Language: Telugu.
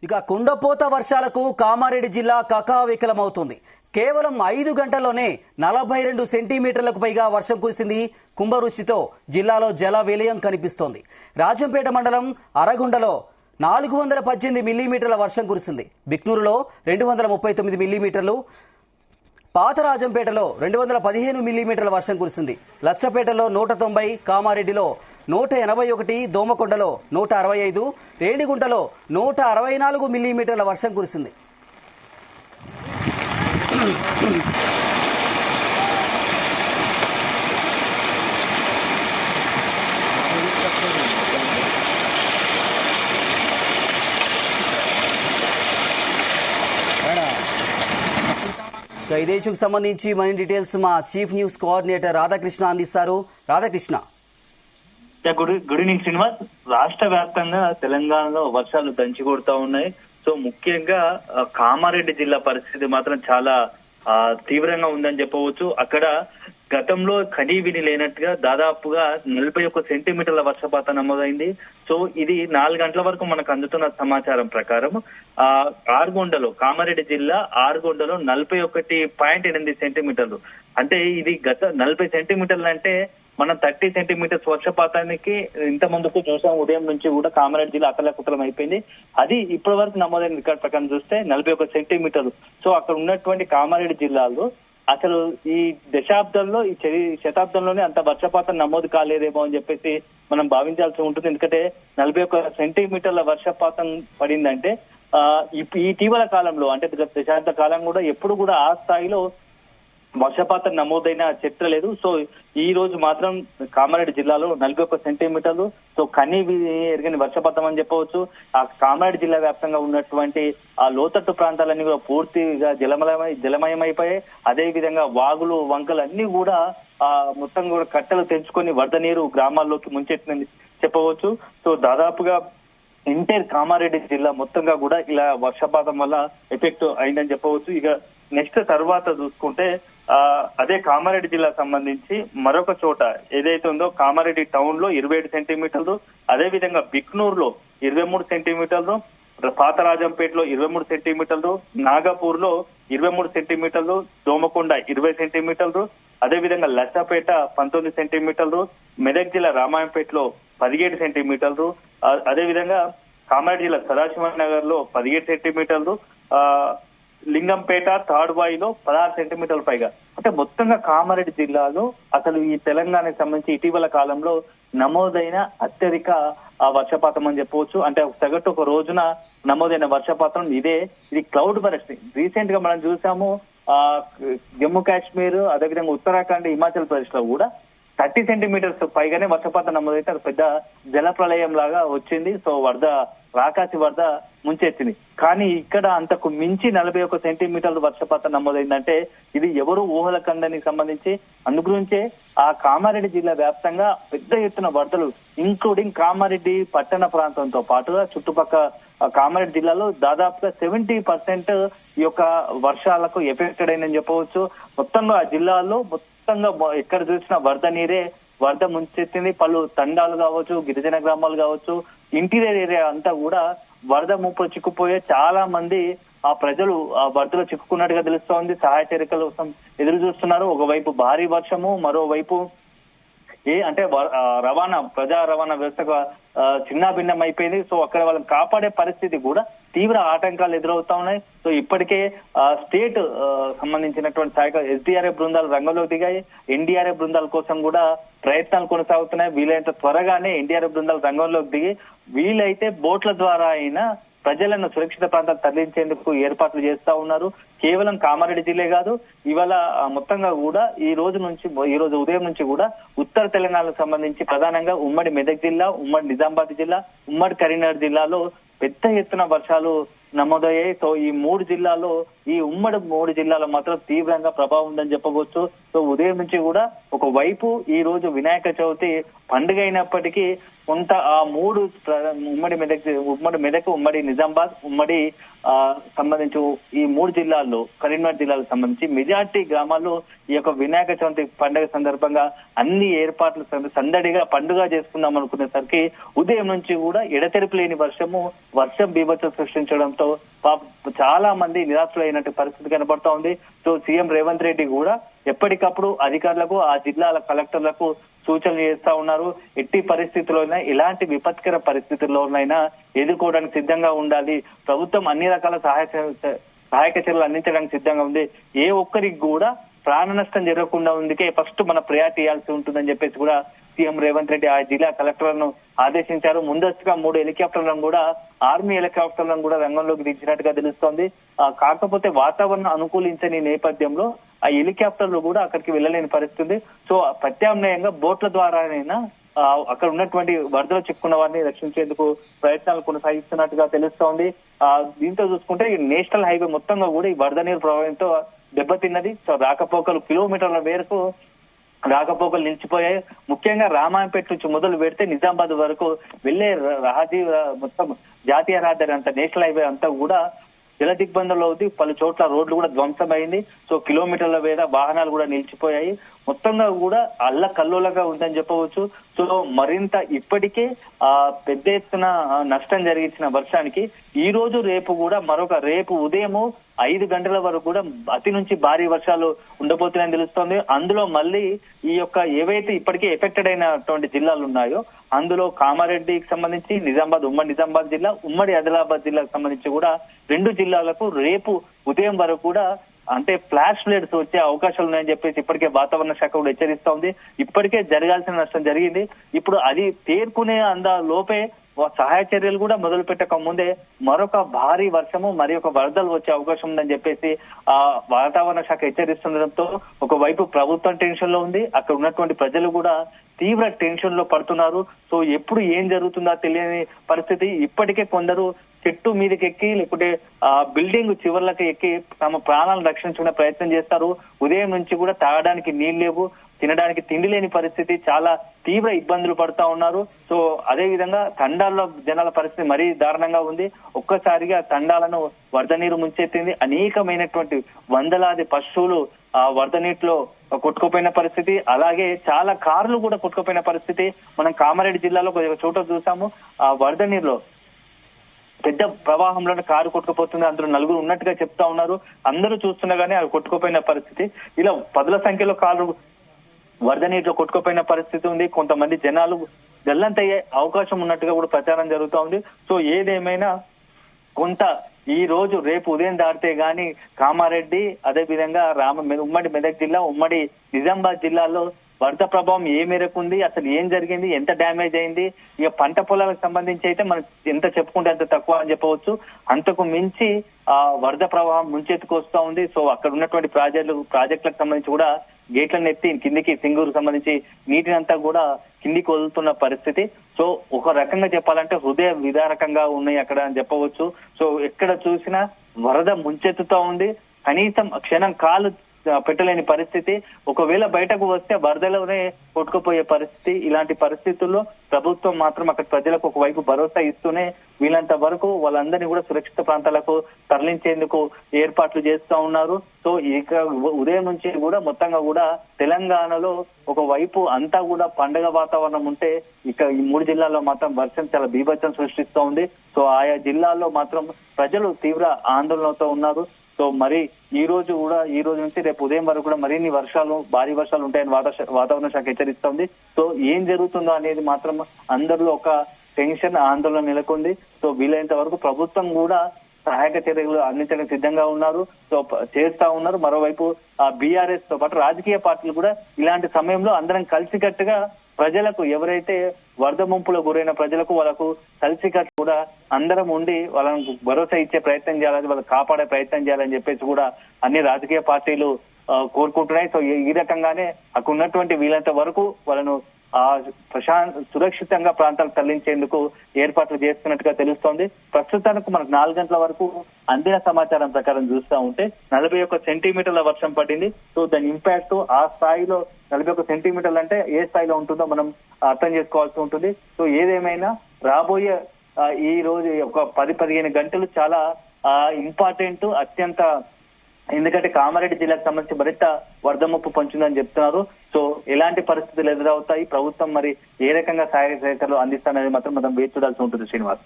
ఇక కుండపోత వర్షాలకు కామారెడ్డి జిల్లా కకావికలమవుతుంది. కేవలం 5 గంటల్లోనే 42 సెంటీమీటర్లకు పైగా వర్షం కురిసింది. కుంభవృష్టితో జిల్లాలో జల విలయం కనిపిస్తోంది. రాజంపేట మండలం అరగుండలో 418 మిల్లీమీటర్ల వర్షం కురిసింది. బిక్నూరులో 239 మిల్లీమీటర్లు, పాత రాజంపేటలో 215 మిల్లీమీటర్ల వర్షం కురిసింది. లచ్చపేటలో 190, కామారెడ్డిలో 181, దోమకొండలో 165, రేణిగుంటలో 164 మిల్లీమీటర్ల వర్షం కురిసింది. ఇదే ఇష్యూకి సంబంధించి మరిన్ని డీటెయిల్స్ మా చీఫ్ న్యూస్ కోఆర్డినేటర్ రాధాకృష్ణ అందిస్తారు. రాధాకృష్ణ. Good evening Srinivas. రాష్ట్ర వ్యాప్తంగా తెలంగాణలో వర్షాలు దంచి కొడుతూ ఉన్నాయి. సో ముఖ్యంగా కామారెడ్డి జిల్లా పరిస్థితి మాత్రం చాలా తీవ్రంగా ఉందని చెప్పవచ్చు. అక్కడ గతంలో కనీవిని లేనట్టుగా దాదాపుగా 41 సెంటీమీటర్ల వర్షపాతం నమోదైంది. సో ఇది 4 గంటల వరకు మనకు అందుతున్న సమాచారం ప్రకారం ఆర్గొండలో, కామారెడ్డి జిల్లా ఆర్గొండలో 41.8 సెంటీమీటర్లు, అంటే ఇది గత 40 సెంటీమీటర్లు అంటే మనం 30 సెంటీమీటర్స్ వర్షపాతానికి ఇంత ముందుకు చూసాం. ఉదయం నుంచి కూడా కామారెడ్డి జిల్లా అతలకుతలం అయిపోయింది. అది ఇప్పటి వరకు నమోదైన రికార్డ్ ప్రకారం చూస్తే 41 సెంటీమీటర్లు. సో అక్కడ ఉన్నటువంటి కామారెడ్డి జిల్లాలో అసలు ఈ దశాబ్దంలో, ఈ శతాబ్దంలోనే అంత వర్షపాతం నమోదు కాలేదేమో అని చెప్పేసి మనం భావించాల్సి ఉంటుంది. ఎందుకంటే 41 సెంటీమీటర్ల వర్షపాతం పడిందంటే ఇటీవల కాలంలో, అంటే దశాబ్ద కాలం కూడా ఎప్పుడు కూడా ఆ స్థాయిలో వర్షపాతం నమోదైన చరిత్ర లేదు. సో ఈ రోజు మాత్రం కామారెడ్డి జిల్లాలో 41 సెంటీమీటర్లు, సో ఎరగని వర్షపాతం అని చెప్పవచ్చు. ఆ కామారెడ్డి జిల్లా వ్యాప్తంగా ఉన్నటువంటి ఆ లోతట్టు ప్రాంతాలన్నీ కూడా పూర్తిగా జలమయమైపోయాయి. అదే విధంగా వాగులు, వంకలు అన్ని కూడా మొత్తం కూడా కట్టలు తెంచుకొని వరద నీరు గ్రామాల్లోకి ముంచెట్టింది చెప్పవచ్చు. సో దాదాపుగా ఎంటైర్ కామారెడ్డి జిల్లా మొత్తంగా కూడా ఇలా వర్షపాతం వల్ల ఎఫెక్ట్ అయిందని చెప్పవచ్చు. ఇక నెక్స్ట్ తర్వాత చూసుకుంటే అదే కామారెడ్డి జిల్లా సంబంధించి మరొక చోట ఏదైతే ఉందో కామారెడ్డి టౌన్ లో 27 సెంటీమీటర్లు, అదే విధంగా బిక్నూర్ లో 23 సెంటీమీటర్లు, పాత రాజంపేటలో 23 సెంటీమీటర్లు, నాగపూర్ లో 23 సెంటీమీటర్లు, దోమకొండ 20 సెంటీమీటర్లు, అదే విధంగా లచ్చపేట 19 సెంటీమీటర్లు, మెదక్ జిల్లా రామాయంపేటలో 17 సెంటీమీటర్లు, అదే విధంగా కామారెడ్డి జిల్లా సదాశివనగర్ లో 17 సెంటీమీటర్లు, లింగంపేట, తాడ్వాయిలో 16 సెంటీమీటర్ల పైగా. అంటే మొత్తంగా కామారెడ్డి జిల్లాలో అసలు ఈ తెలంగాణకు సంబంధించి ఇటీవల కాలంలో నమోదైన అత్యధిక వర్షపాతం అని చెప్పవచ్చు. అంటే సగటు ఒక రోజున నమోదైన వర్షపాతం ఇదే. ఇది క్లౌడ్ బరస్ట్. రీసెంట్ గా మనం చూసాము జమ్మూ కాశ్మీర్, అదేవిధంగా ఉత్తరాఖండ్, హిమాచల్ ప్రదేశ్ లో కూడా 30 సెంటీమీటర్స్ పైగానే వర్షపాతం నమోదైతే అది పెద్ద జల ప్రళయం లాగా వచ్చింది. సో రాకాసి వరద ముంచెత్తింది. కానీ ఇక్కడ అంతకు మించి 41 సెంటీమీటర్ల వర్షపాతం నమోదైందంటే ఇది ఎవరు ఊహల కందానికి సంబంధించి. అందుగురించే ఆ కామారెడ్డి జిల్లా వ్యాప్తంగా పెద్ద ఎత్తున వరదలు, ఇంక్లూడింగ్ కామారెడ్డి పట్టణ ప్రాంతంతో పాటుగా చుట్టుపక్కల కామారెడ్డి జిల్లాలో దాదాపుగా 70% ఈ యొక్క వర్షాలకు ఎఫెక్టెడ్ అయిందని చెప్పవచ్చు. మొత్తంగా ఆ జిల్లాలో మొత్తంగా ఎక్కడ చూసినా వరద ముంచెత్తింది. పలు తండాలు కావచ్చు, గిరిజన గ్రామాలు కావచ్చు, ఇంటీరియర్ ఏరియా అంతా కూడా వరద ముప్పు చిక్కుపోయే చాలా మంది ఆ ప్రజలు ఆ వరదలో చిక్కుకున్నట్టుగా తెలుస్తోంది. సహాయ చర్యల కోసం ఎదురు చూస్తున్నారు. ఒకవైపు భారీ వర్షము, మరోవైపు అంటే ప్రజా రవాణా వ్యవస్థ చిన్నాభిన్నం అయిపోయింది. సో అక్కడ వాళ్ళని కాపాడే పరిస్థితి కూడా తీవ్ర ఆటంకాలు ఎదురవుతా ఉన్నాయి. సో ఇప్పటికే స్టేట్ సంబంధించినటువంటి సహాయక ఎస్డీఆర్ఎఫ్ బృందాలు రంగంలోకి దిగాయి. ఎన్డీఆర్ఎఫ్ బృందాల కోసం కూడా ప్రయత్నాలు కొనసాగుతున్నాయి. వీలైనంత త్వరగానే ఎన్డీఆర్ఎఫ్ బృందాలు రంగంలోకి దిగి వీలైతే బోట్ల ద్వారా అయినా ప్రజలను సురక్షిత ప్రాంతాలు తరలించేందుకు ఏర్పాట్లు చేస్తా ఉన్నారు. కేవలం కామారెడ్డి జిల్లా కాదు, ఇవాళ మొత్తంగా కూడా ఈ రోజు ఉదయం నుంచి కూడా ఉత్తర తెలంగాణకు సంబంధించి ప్రధానంగా ఉమ్మడి మెదక్ జిల్లా, ఉమ్మడి నిజామాబాద్ జిల్లా, ఉమ్మడి కరీంనగర్ జిల్లాలో పెద్ద ఎత్తున వర్షాలు నమోదయ్యాయి. సో ఈ 3 జిల్లాల్లో ఈ ఉమ్మడి 3 జిల్లాలో మాత్రం తీవ్రంగా ప్రభావం ఉందని చెప్పవచ్చు. సో ఉదయం నుంచి కూడా ఒకవైపు ఈ రోజు వినాయక చవితి పండుగ అయినప్పటికీ కొంత ఆ ఉమ్మడి మెదక్, ఉమ్మడి నిజామాబాద్, ఉమ్మడి సంబంధించి ఈ 3 జిల్లాల్లో కరీంనగర్ జిల్లాలకు సంబంధించి మెజార్టీ గ్రామాల్లో ఈ యొక్క వినాయక చవితి పండుగ సందర్భంగా అన్ని ఏర్పాట్లు సందడిగా పండుగ చేసుకుందాం అనుకునేసరికి ఉదయం నుంచి కూడా ఎడతెరిపి లేని వర్షం బీభత్సం సృష్టించడంతో చాలా మంది నిరాశలైనట్టు పరిస్థితి కనబడతా ఉంది. సో సీఎం రేవంత్ రెడ్డి కూడా ఎప్పటికప్పుడు అధికారులకు, ఆ జిల్లాల కలెక్టర్లకు సూచనలు చేస్తా ఉన్నారు. ఎట్టి పరిస్థితుల్లోనైనా, ఎలాంటి విపత్కర పరిస్థితుల్లోనైనా ఎదుర్కోవడానికి సిద్ధంగా ఉండాలి. ప్రభుత్వం అన్ని రకాల సహాయక చర్యలు అందించడానికి సిద్ధంగా ఉంది. ఏ ఒక్కరికి కూడా ప్రాణ నష్టం జరగకుండా ఉందికే ఫస్ట్ మన ప్రయారిటీ ఇవ్వాల్సి ఉంటుందని చెప్పేసి కూడా సీఎం రేవంత్ రెడ్డి ఆ జిల్లా కలెక్టర్లను ఆదేశించారు. ముందస్తుగా 3 హెలికాప్టర్లను కూడా, ఆర్మీ హెలికాప్టర్లను కూడా రంగంలోకి దించినట్టుగా తెలుస్తోంది. కాకపోతే వాతావరణం అనుకూలించని నేపథ్యంలో ఆ హెలికాప్టర్లు కూడా అక్కడికి వెళ్ళలేని పరిస్థితి. సో ప్రత్యామ్నాయంగా బోట్ల ద్వారానైనా అక్కడ ఉన్నటువంటి వరదలు చిక్కుకున్న వారిని రక్షించేందుకు ప్రయత్నాలు కొనసాగిస్తున్నట్టుగా తెలుస్తోంది. దీంతో చూసుకుంటే ఈ నేషనల్ హైవే మొత్తంగా కూడా ఈ వరద నీరు ప్రవాహంతో దెబ్బతిన్నది. సో రాకపోకలు కిలోమీటర్ల మేరకు రాకపోకలు నిలిచిపోయాయి. ముఖ్యంగా రామాయంపేట నుంచి మొదలు పెడితే నిజామాబాద్ వరకు వెళ్లే మొత్తం జాతీయ రహదారి అంతా, నేషనల్ హైవే అంతా కూడా జల దిగ్బంధంలో ఉంది. పలు చోట్ల రోడ్లు కూడా ధ్వంసమైంది. సో కిలోమీటర్ల మీద వాహనాలు కూడా నిలిచిపోయాయి. మొత్తంగా కూడా అల్లకల్లోలగా ఉందని చెప్పవచ్చు. సో మరింత ఇప్పటికే పెద్ద ఎత్తున నష్టం జరిగించిన వర్షానికి ఈ రోజు రేపు కూడా రేపు ఉదయం 5 గంటల వరకు కూడా అతి నుంచి భారీ వర్షాలు ఉండబోతున్నాయని తెలుస్తోంది. అందులో మళ్ళీ ఈ యొక్క ఏవైతే ఇప్పటికే ఎఫెక్టెడ్ అయినటువంటి జిల్లాలు ఉన్నాయో అందులో కామారెడ్డికి సంబంధించి ఉమ్మడి నిజామాబాద్ జిల్లా, ఉమ్మడి ఆదిలాబాద్ జిల్లాకు సంబంధించి కూడా 2 జిల్లాలకు రేపు ఉదయం వరకు కూడా అంటే ఫ్లాష్ ఫ్లడ్స్ వచ్చే అవకాశాలు ఉన్నాయని చెప్పేసి ఇప్పటికే వాతావరణ శాఖ కూడా హెచ్చరిస్తోంది. ఇప్పటికే జరగాల్సిన నష్టం జరిగింది. ఇప్పుడు అది తేరుకునే లోపే సహాయ చర్యలు కూడా మొదలు పెట్టక ముందే మరొక భారీ వర్షము, మరి ఒక వరదలు వచ్చే అవకాశం ఉందని చెప్పేసి వాతావరణ శాఖ హెచ్చరిస్తుండటంతో ఒకవైపు ప్రభుత్వం టెన్షన్ లో ఉంది, అక్కడ ఉన్నటువంటి ప్రజలు కూడా తీవ్ర టెన్షన్ లో పడుతున్నారు. సో ఎప్పుడు ఏం జరుగుతుందో తెలియని పరిస్థితి. ఇప్పటికే కొందరు చెట్టు మీదకి ఎక్కి లేకుంటే బిల్డింగ్ చివర్లకు ఎక్కి తమ ప్రాణాలను రక్షించుకునే ప్రయత్నం చేస్తారు. ఉదయం నుంచి కూడా తాగడానికి నీళ్లు లేవు, తినడానికి తిండి లేని పరిస్థితి, చాలా తీవ్ర ఇబ్బందులు పడుతా ఉన్నారు. సో అదే విధంగా తండాల్లో జనాల పరిస్థితి మరీ దారుణంగా ఉంది. ఒక్కసారిగా తండాలను వరద నీరు ముంచెత్తింది. అనేకమైనటువంటి వందలాది పశువులు ఆ వరద నీటిలో కొట్టుకుపోయిన పరిస్థితి, అలాగే చాలా కార్లు కూడా కొట్టుకుపోయిన పరిస్థితి. మనం కామారెడ్డి జిల్లాలో ఒక చోట చూసాము. ఆ వరద నీరులో పెద్ద ప్రవాహంలో కారు కొట్టుకుపోతుంది, అందులో 4 ఉన్నట్టుగా చెప్తా ఉన్నారు. అందరూ చూస్తుండగానే అవి కొట్టుకుపోయిన పరిస్థితి. ఇలా 10ల సంఖ్యలో కార్లు వరద నీటిలో కొట్టుకుపోయిన పరిస్థితి ఉంది. కొంతమంది జనాలు గల్లంతయ్యే అవకాశం ఉన్నట్టుగా కూడా ప్రచారం జరుగుతూ ఉంది. సో ఏదేమైనా కొంత ఈ రోజు రేపు ఉదయం దాటితే గాని కామారెడ్డి, అదే విధంగా ఉమ్మడి మెదక్ జిల్లా, ఉమ్మడి నిజామాబాద్ జిల్లాలో వరద ప్రభావం ఏ మేరకు ఉంది, అసలు ఏం జరిగింది, ఎంత డ్యామేజ్ అయింది, ఇక పంట పొలాలకు సంబంధించి అయితే మనం ఎంత చెప్పుకుంటే అంత తక్కువ అని చెప్పవచ్చు. అంతకు మించి వరద ప్రవాహం ముంచెత్తుకొస్తా ఉంది. సో అక్కడ ఉన్నటువంటి ప్రాజెక్టులకు సంబంధించి కూడా గేట్లను ఎత్తి కిందికి సింగూరు సంబంధించి నీటినంతా కూడా కిందికి వదులుతున్న పరిస్థితి. సో ఒక రకంగా చెప్పాలంటే హృదయ విదారకంగా ఉన్నాయి అక్కడ అని చెప్పవచ్చు. సో ఎక్కడ చూసినా వరద ముంచెత్తుతా ఉంది. కనీసం క్షణం కాలు పెట్టలేని పరిస్థితి. ఒకవేళ బయటకు వస్తే వరదలోనే కొట్టుకుపోయే పరిస్థితి. ఇలాంటి పరిస్థితుల్లో ప్రభుత్వం మాత్రం అక్కడ ప్రజలకు ఒకవైపు భరోసా ఇస్తూనే వీళ్ళంత వరకు వాళ్ళందరినీ కూడా సురక్షిత ప్రాంతాలకు తరలించేందుకు ఏర్పాట్లు చేస్తా ఉన్నారు. సో ఇక ఉదయం నుంచి కూడా మొత్తంగా కూడా తెలంగాణలో ఒకవైపు అంతా కూడా పండగ వాతావరణం ఉంటే ఇక ఈ 3 జిల్లాల్లో మాత్రం వర్షం చాలా బీభత్సం సృష్టిస్తూ ఉంది. సో ఆయా జిల్లాల్లో మాత్రం ప్రజలు తీవ్ర ఆందోళనతో ఉన్నారు. సో మరి ఈ రోజు నుంచి రేపు ఉదయం వరకు కూడా మరిన్ని భారీ వర్షాలు ఉంటాయని వాతావరణ శాఖ హెచ్చరిస్తోంది. సో ఏం జరుగుతుందో అనేది మాత్రం అందరిలో ఒక టెన్షన్, ఆందోళన నెలకొంది. సో వీలైనంత వరకు ప్రభుత్వం కూడా సహాయక చర్యలు అందించడానికి సిద్ధంగా ఉన్నారు. సో చేస్తా ఉన్నారు. మరోవైపు బీఆర్ఎస్ తో పాటు రాజకీయ పార్టీలు కూడా ఇలాంటి సమయంలో అందరం కలిసికట్టుగా ప్రజలకు, ఎవరైతే వరద ముంపులో గురైన ప్రజలకు వాళ్ళకు కలిసికట్టు కూడా అందరం ఉండి వాళ్ళకు భరోసా ఇచ్చే ప్రయత్నం చేయాలని, వాళ్ళని కాపాడే ప్రయత్నం చేయాలని చెప్పేసి కూడా అన్ని రాజకీయ పార్టీలు కోరుకుంటున్నాయి. సో ఈ రకంగానే అక్కడ ఉన్నటువంటి వీలంత వరకు వాళ్ళను సురక్షితంగా ప్రాంతాలకు తరలించేందుకు ఏర్పాట్లు చేస్తున్నట్టుగా తెలుస్తోంది. ప్రస్తుతానికి మనకు 4 గంటల వరకు అందిన సమాచారం ప్రకారం చూస్తా ఉంటే 41 సెంటీమీటర్ల వర్షం పడింది. సో దాని ఇంపాక్ట్ ఆ స్థాయిలో 41 సెంటీమీటర్లు అంటే ఏ స్థాయిలో ఉంటుందో మనం అర్థం చేసుకోవాల్సి ఉంటుంది. సో ఏదేమైనా రాబోయే ఈ రోజు ఒక 10-15 గంటలు చాలా ఇంపార్టెంట్, అత్యంత, ఎందుకంటే కామారెడ్డి జిల్లాకు సంబంధించి మరింత వరద ముప్పు పొంచుందని చెప్తున్నారు. సో ఎలాంటి పరిస్థితులు ఎదురవుతాయి, ప్రభుత్వం మరి ఏ రకంగా సహాయ సహకారాలు అందిస్తానని మాత్రం మనం వేచి చూడాల్సి ఉంటుంది శ్రీనివాస్.